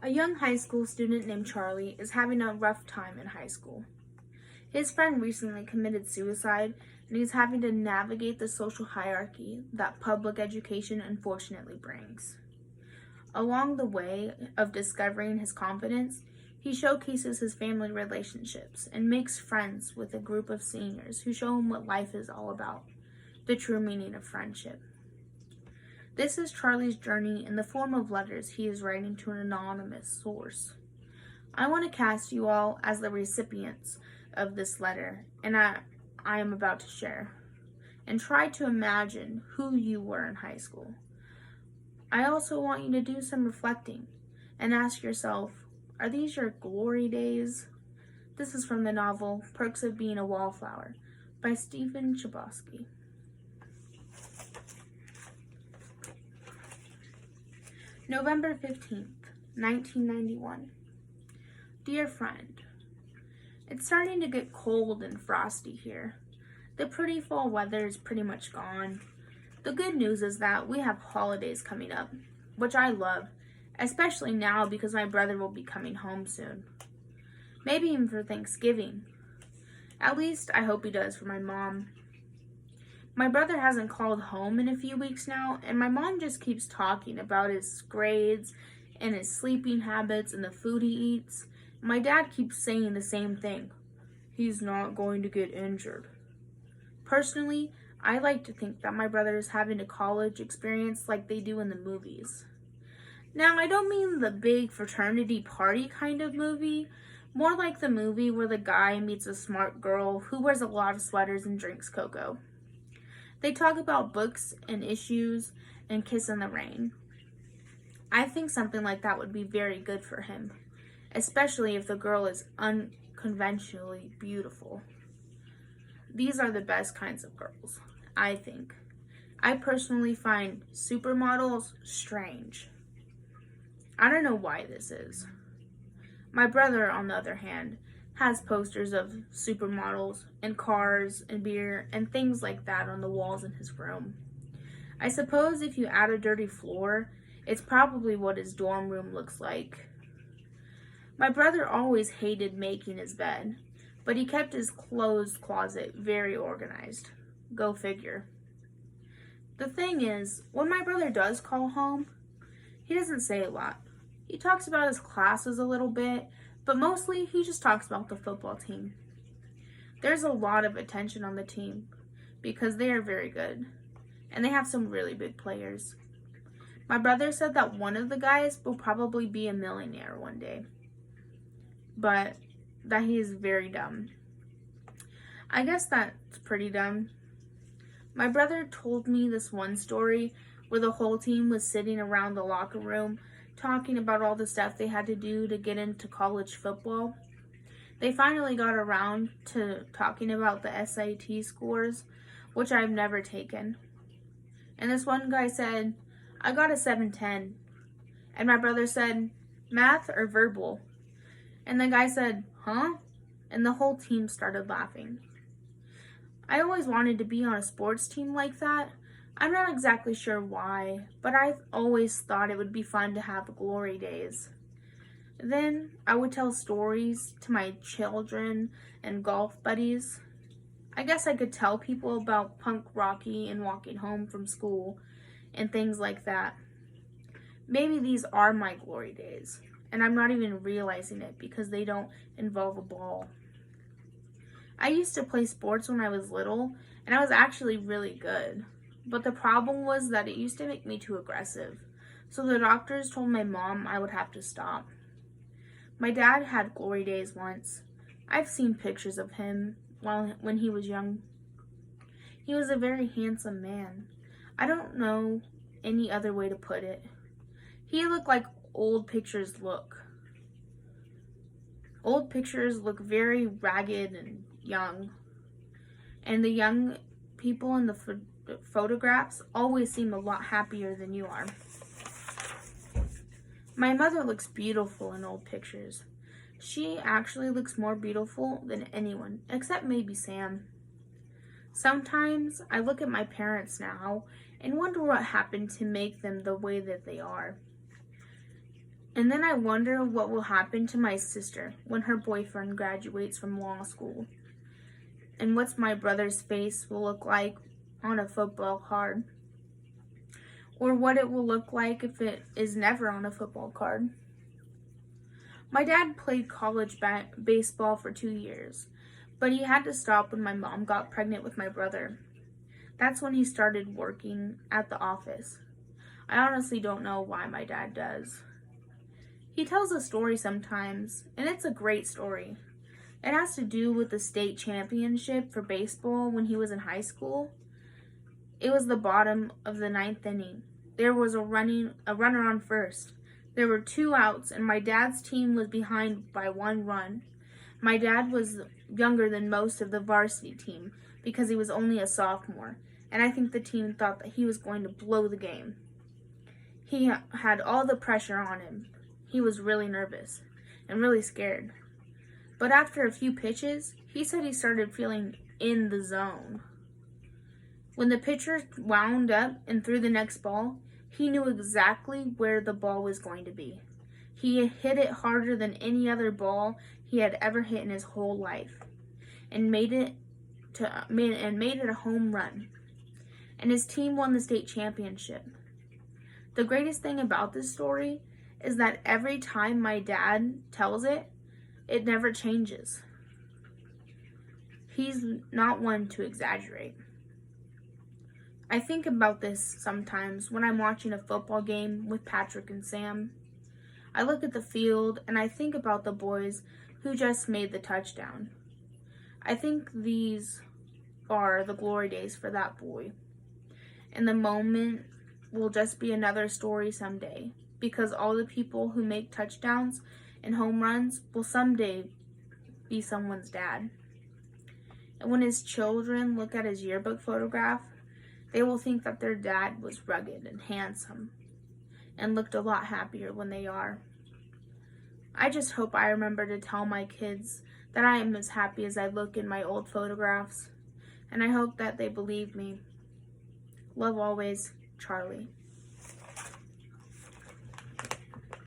A young high school student named Charlie is having a rough time in high school. His friend recently committed suicide, and he's having to navigate the social hierarchy that public education unfortunately brings. Along the way of discovering his confidence, he showcases his family relationships and makes friends with a group of seniors who show him what life is all about, the true meaning of friendship. This is Charlie's journey in the form of letters he is writing to an anonymous source. I want to cast you all as the recipients of this letter and I am about to share, and try to imagine who you were in high school. I also want you to do some reflecting and ask yourself, are these your glory days? This is from the novel Perks of Being a Wallflower by Stephen Chbosky. November 15th, 1991. Dear friend, it's starting to get cold and frosty here. The pretty fall weather is pretty much gone. The good news is that we have holidays coming up, which I love, especially now because my brother will be coming home soon. Maybe even for Thanksgiving. At least I hope he does for my mom. My brother hasn't called home in a few weeks now, and my mom just keeps talking about his grades and his sleeping habits and the food he eats. My dad keeps saying the same thing. He's not going to get injured. Personally, I like to think that my brother is having a college experience like they do in the movies. Now, I don't mean the big fraternity party kind of movie, more like the movie where the guy meets a smart girl who wears a lot of sweaters and drinks cocoa. They talk about books and issues and kiss in the rain. I think something like that would be very good for him, especially if the girl is unconventionally beautiful. These are the best kinds of girls, I think. I personally find supermodels strange. I don't know why this is. My brother, on the other hand, has posters of supermodels and cars and beer and things like that on the walls in his room. I suppose if you add a dirty floor, it's probably what his dorm room looks like. My brother always hated making his bed, but he kept his clothes closet very organized. Go figure. The thing is, when my brother does call home, he doesn't say a lot. He talks about his classes a little bit, but mostly he just talks about the football team. There's a lot of attention on the team because they are very good, and they have some really big players. My brother said that one of the guys will probably be a millionaire one day, but that he is very dumb. I guess that's pretty dumb. My brother told me this one story where the whole team was sitting around the locker room talking about all the stuff they had to do to get into college football. They finally got around to talking about the SAT scores, which I've never taken. And this one guy said, I got a 710. And my brother said, math or verbal? And the guy said, huh? And the whole team started laughing. I always wanted to be on a sports team like that. I'm not exactly sure why, but I've always thought it would be fun to have glory days. Then I would tell stories to my children and golf buddies. I guess I could tell people about punk Rocky and walking home from school and things like that. Maybe these are my glory days, and I'm not even realizing it because they don't involve a ball. I used to play sports when I was little, and I was actually really good. But the problem was that it used to make me too aggressive. So the doctors told my mom I would have to stop. My dad had glory days once. I've seen pictures of him when he was young. He was a very handsome man. I don't know any other way to put it. He looked like old pictures look. Old pictures look very ragged and young. And the young people in the photographs always seem a lot happier than you are. My mother looks beautiful in old pictures. She actually looks more beautiful than anyone, except maybe Sam. Sometimes I look at my parents now and wonder what happened to make them the way that they are. And then I wonder what will happen to my sister when her boyfriend graduates from law school. And what's my brother's face will look like on a football card. Or what it will look like if it is never on a football card. My dad played college baseball for 2 years, but he had to stop when my mom got pregnant with my brother. That's when he started working at the office. I honestly don't know why my dad does. He tells a story sometimes, and it's a great story. It has to do with the state championship for baseball when he was in high school. It was the bottom of the 9th inning. There was a runner on first. There were 2 outs, and my dad's team was behind by 1 run. My dad was younger than most of the varsity team because he was only a sophomore, and I think the team thought that he was going to blow the game. He had all the pressure on him. He was really nervous and really scared. But after a few pitches, he said he started feeling in the zone. When the pitcher wound up and threw the next ball, he knew exactly where the ball was going to be. He hit it harder than any other ball he had ever hit in his whole life, and made it a home run. And his team won the state championship. The greatest thing about this story is that every time my dad tells it, it never changes. He's not one to exaggerate. I think about this sometimes when I'm watching a football game with Patrick and Sam. I look at the field and I think about the boys who just made the touchdown. I think these are the glory days for that boy. And the moment will just be another story someday, because all the people who make touchdowns and home runs will someday be someone's dad. And when his children look at his yearbook photograph, they will think that their dad was rugged and handsome and looked a lot happier when they are. I just hope I remember to tell my kids that I am as happy as I look in my old photographs, and I hope that they believe me. Love always, Charlie.